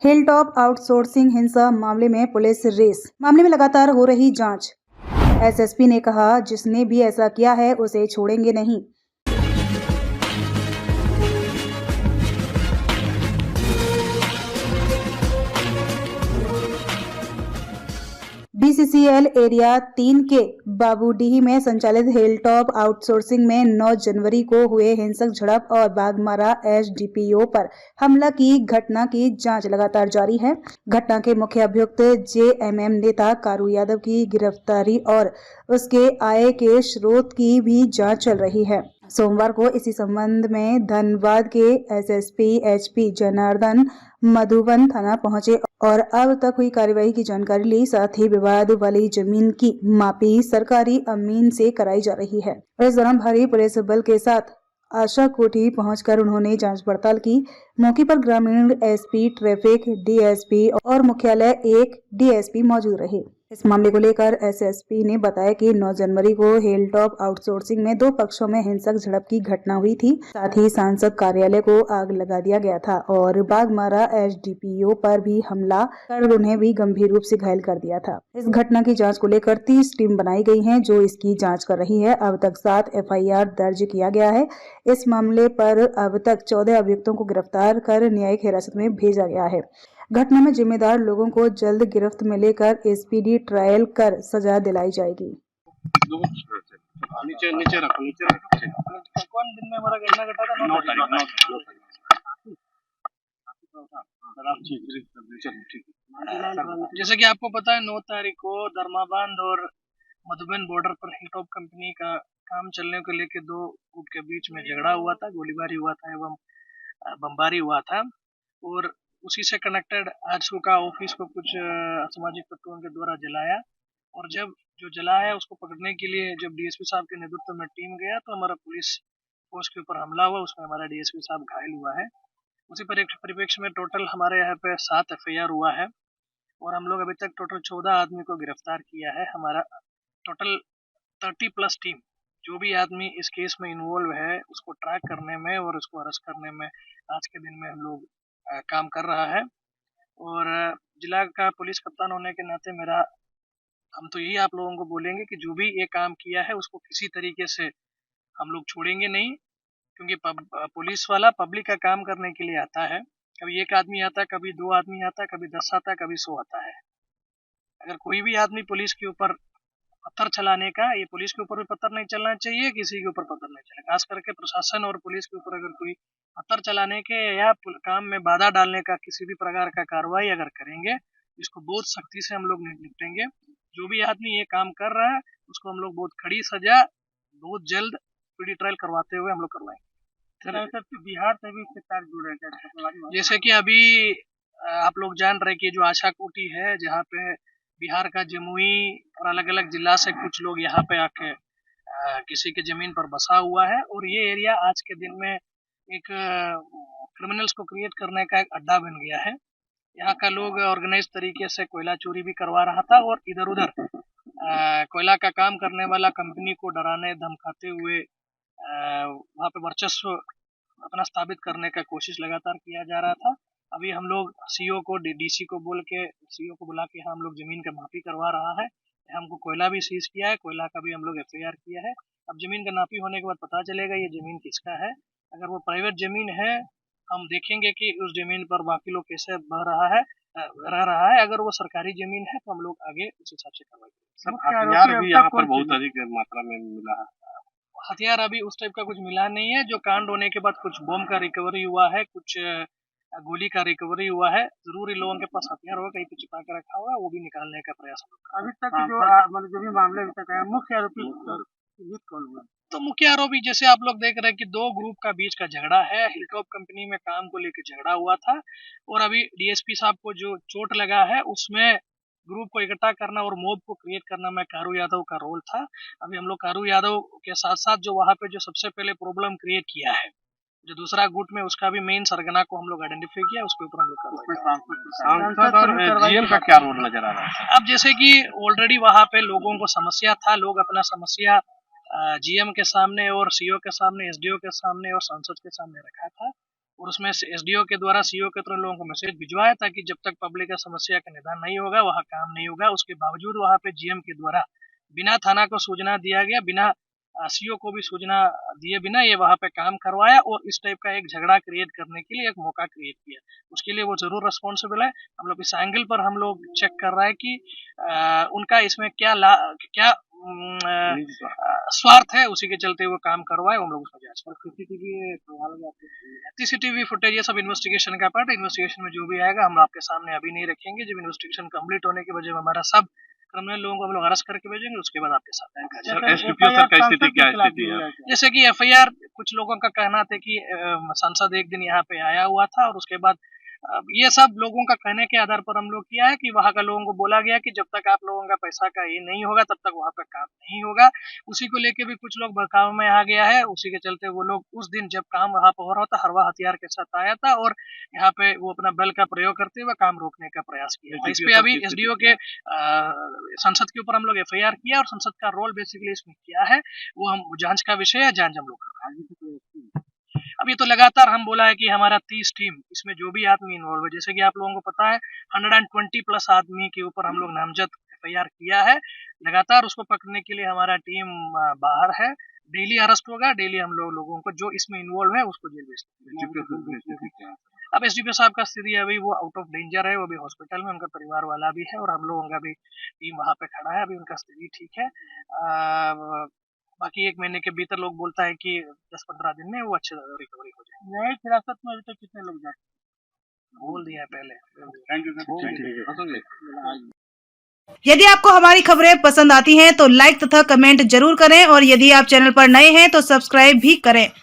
Hilltop outsourcing हिंसा मामले में पुलिस रेस। मामले में लगातार हो रही जांच। एसएसपी ने कहा, जिसने भी ऐसा किया है उसे छोड़ेंगे नहीं। बीसीसीएल एरिया 3 के बाबूडीह में संचालित हिलटॉप आउटसोर्सिंग में 9 जनवरी को हुए हिंसक झड़प और बाघमारा एसडीपीओ पर हमला की घटना की जांच लगातार जारी है। घटना के मुख्य अभियुक्त जेएमएम नेता कारू यादव की गिरफ्तारी और उसके आय के स्रोत की भी जांच चल रही है। सोमवार को इसी संबंध में धनबाद के एसएसपी एचपी जनार्दन मधुबन थाना पहुंचे और अब तक हुई कार्रवाई की जानकारी ली। साथ ही विवाद वाली जमीन की मापी सरकारी अमीन से कराई जा रही है। इस दौरान भारी पुलिस बल के साथ आशा कोठी पहुंचकर उन्होंने जांच पड़ताल की। मौके पर ग्रामीण एसपी, ट्रैफिक डीएसपी और मुख्यालय 1 डीएसपी मौजूद रहे। इस मामले को लेकर एसएसपी ने बताया कि 9 जनवरी को हिलटॉप आउटसोर्सिंग में 2 पक्षों में हिंसक झड़प की घटना हुई थी। साथ ही सांसद कार्यालय को आग लगा दिया गया था और बाघमारा एसडीपीओ पर भी हमला कर उन्हें भी गंभीर रूप से घायल कर दिया था। इस घटना की जांच को लेकर 30 टीम बनाई गई है जो इसकी जांच कर रही है। अब तक 7 एफआईआर दर्ज किया गया है। इस मामले पर अब तक 14 अभियुक्तों को गिरफ्तार कर न्यायिक हिरासत में भेजा गया है। घटना में जिम्मेदार लोगों को जल्द गिरफ्त में लेकर स्पीडी ट्रायल कर सजा दिलाई जाएगी। नीचे नीचे रखो, नीचे रखो। कौन दिन में हमारा घटना घटा था? 9 तारीख। जैसे कि आपको पता है 9 तारीख को धर्माबांध और मधुबन बॉर्डर पर हिलटॉप कंपनी का काम चलने को लेकर 2 गुट के बीच में झगड़ा हुआ था, गोलीबारी हुआ था एवं बमबारी हुआ था। और उसी से कनेक्टेड आज का ऑफिस को कुछ असामाजिक तत्वों के द्वारा जलाया और जब जो जला है उसको पकड़ने के लिए जब डीएसपी साहब के नेतृत्व में टीम गया तो हमारा पुलिस फोर्स के ऊपर हमला हुआ, उसमें हमारा डीएसपी साहब घायल हुआ है। उसी परिप्रेक्ष्य में टोटल हमारे यहाँ पे 7 एफआईआर हुआ है और हम लोग अभी तक टोटल 14 आदमी को गिरफ्तार किया है। हमारा टोटल 30+ टीम जो भी आदमी इस केस में इन्वॉल्व है उसको ट्रैक करने में और उसको अरेस्ट करने में आज के दिन में हम लोग काम कर रहा है। और जिला का पुलिस कप्तान होने के नाते हम तो यही आप लोगों को बोलेंगे कि जो भी ये काम किया है उसको किसी तरीके से हम लोग छोड़ेंगे नहीं, क्योंकि पुलिस वाला पब्लिक का काम करने के लिए आता है। कभी 1 आदमी आता है, कभी 2 आदमी आता है, कभी 10 आता है, कभी 100 आता है। अगर कोई भी आदमी पुलिस के ऊपर पत्थर चलाने का, ये पुलिस के ऊपर भी पत्थर नहीं चलना चाहिए, किसी के ऊपर पत्थर नहीं चलना, खास करके प्रशासन और पुलिस के ऊपर अगर कोई पत्थर चलाने के या काम में बाधा डालने का किसी भी प्रकार का कार्रवाई अगर करेंगे, इसको बहुत सख्ती से हम लोग निपटेंगे। जो भी आदमी ये काम कर रहा है उसको हम लोग बहुत कड़ी सजा बहुत जल्द स्पीडी ट्रायल करवाते हुए हम लोग करवाएंगे। बिहार से भी इसके साथ जुड़े हैं, जैसे कि अभी आप लोग जान रहे कि जो आशा कोठी है जहाँ पे बिहार का जमुई और अलग अलग जिला से कुछ लोग यहाँ पे आके किसी के जमीन पर बसा हुआ है और ये एरिया आज के दिन में एक क्रिमिनल्स को क्रिएट करने का एक अड्डा बन गया है। यहाँ का लोग ऑर्गेनाइज तरीके से कोयला चोरी भी करवा रहा था और इधर उधर कोयला का काम करने वाला कंपनी को डराने धमकाते हुए वहाँ पे वर्चस्व अपना स्थापित करने का कोशिश लगातार किया जा रहा था। अभी हम लोग सीओ को डीसी को सीओ को बुला के हम लोग जमीन का मापी करवा रहा है। हमको कोयला भी सीज किया है, कोयला का भी हम लोग एफआईआर किया है। अब जमीन का नापी होने के बाद पता चलेगा ये जमीन किसका है। अगर वो प्राइवेट जमीन है हम देखेंगे कि उस जमीन पर बाकी लोग कैसे रह रहा है। अगर वो सरकारी जमीन है तो हम लोग आगे उस हिसाब से कार्रवाई करेंगे। हथियार भी यहाँ पर बहुत अधिक मात्रा में मिला है। हथियार अभी उस टाइप का कुछ मिला नहीं है। जो कांड होने के बाद कुछ बम का रिकवरी हुआ है, कुछ गोली का रिकवरी हुआ है। जरूर इन लोगों के पास हथियार होगा कहीं पे छिपा के रखा हुआ है, वो भी निकालने का प्रयास होगा। अभी तक जो भी मामले अभी तक है, मुख्य आरोपी कौन हुआ? तो मुख्य आरोपी जैसे आप लोग देख रहे हैं कि 2 ग्रुप का बीच का झगड़ा है। हिलटॉप कंपनी में काम को लेकर झगड़ा हुआ था और अभी डीएसपी साहब को जो चोट लगा है उसमें ग्रुप को इकट्ठा करना और मॉब को क्रिएट करना में कारू यादव का रोल था। अभी हम लोग कारू यादव के साथ साथ जो वहाँ पे जो सबसे पहले प्रॉब्लम क्रिएट किया है, जो दूसरा गुट में उसका भी मेन सरगना को हम लोग आइडेंटिफाई किया, उसके ऊपर हम लोग सांसद और जीएम का क्या रोल नजर आ रहा है? अब जैसे कि ऑलरेडी वहाँ पे लोगों को समस्या था, लोग अपना समस्या जीएम के सामने और सीओ के सामने, एसडीओ के सामने और सांसद के सामने रखा था और उसमें एसडीओ के द्वारा सीओ के तरफ लोगों को मैसेज भिजवाया ताकि जब तक पब्लिक का समस्या का निदान नहीं होगा वहाँ काम नहीं होगा। उसके बावजूद वहाँ पे जीएम के द्वारा बिना थाना को सूचना दिया गया, बिना सीओ को भी सूचना दिए बिना ये वहाँ पे काम करवाया और इस टाइप का एक झगड़ा क्रिएट करने के लिए एक मौका क्रिएट किया। उसके लिए वो जरूर रिस्पॉन्सिबल है। हम लोग इस एंगल पर हम लोग चेक कर रहे हैं कि उनका इसमें क्या स्वार्थ है, उसी के चलते वो काम करवाए। हम लोग उसमें जांच सीसीटीवी फुटेज ये सब इन्वेस्टिगेशन का पार्ट है। इन्वेस्टिगेशन में जो भी आएगा हम आपके सामने अभी नहीं रखेंगे। जब इन्वेस्टिगेशन कंप्लीट होने के वजह हमारा सब क्रिमिनल लोगों को हम लोग अरेस्ट करके भेजेंगे, उसके बाद आपके साथ आएगा। एसडीपीओ सर का स्थिति क्या स्थिति है? जैसे कि एफआईआर कुछ लोगों का कहना था कि सांसद एक दिन यहाँ पे आया हुआ था और उसके बाद ये सब लोगों का कहने के आधार पर हम लोग किया है कि वहाँ का लोगों को बोला गया कि जब तक आप लोगों का पैसा का ये नहीं होगा तब तक वहाँ पे काम नहीं होगा। उसी को लेके भी कुछ लोग बहकाव में आ गया है। उसी के चलते वो लोग उस दिन जब काम वहाँ पर हो रहा था हरवा हथियार के साथ आया था और यहाँ पे वो अपना बल का प्रयोग करते हुए काम रोकने का प्रयास किया। इस पे अभी एसडीओ के संसद के ऊपर हम लोग एफआईआर किया और संसद का रोल बेसिकली इसमें क्या है वो हम जांच का विषय है, जांच हम लोग कर रहे हैं। अब ये तो लगातार हम बोला है कि हमारा 30 टीम इसमें जो भी आदमी इन्वॉल्व है, जैसे कि आप लोगों को पता है 120 प्लस आदमी के ऊपर हम लोग नामजद एफआईआर किया है। लगातार उसको पकड़ने के लिए हमारा टीम बाहर है। डेली अरेस्ट होगा, डेली हम लोगों को जो इसमें इन्वॉल्व है उसको जेल भेजते हैं। अब एसडीपीओ साहब का स्थिति अभी वो आउट ऑफ डेंजर है, वो अभी हॉस्पिटल में, उनका परिवार वाला भी है और हम लोगों का भी टीम वहाँ पे खड़ा है। अभी उनका स्थिति ठीक है। बाकी 1 महीने के भीतर लोग बोलता है कि 10-15 दिन में वो अच्छे रिकवरी हो जाए। न्यायिक हिरासत में अभी तक कितने लोग जाते हैं बोल दिया है पहले। Thank you. यदि आपको हमारी खबरें पसंद आती हैं तो लाइक तथा कमेंट जरूर करें और यदि आप चैनल पर नए हैं तो सब्सक्राइब भी करें।